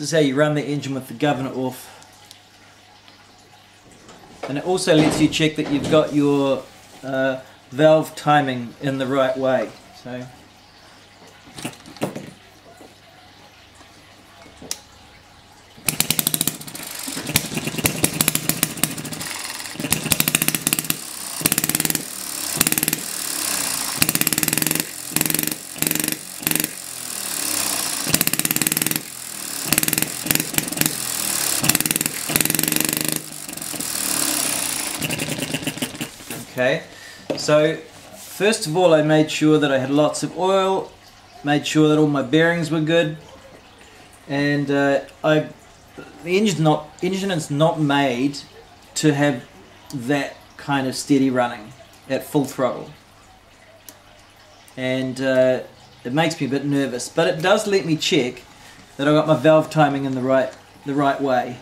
This is how you run the engine with the governor off. And it also lets you check that you've got your valve timing in the right way. So okay, so first of all I made sure that I had lots of oil, made sure that all my bearings were good, and the engine is not made to have that kind of steady running at full throttle, and it makes me a bit nervous, but it does let me check that I got my valve timing in the right way.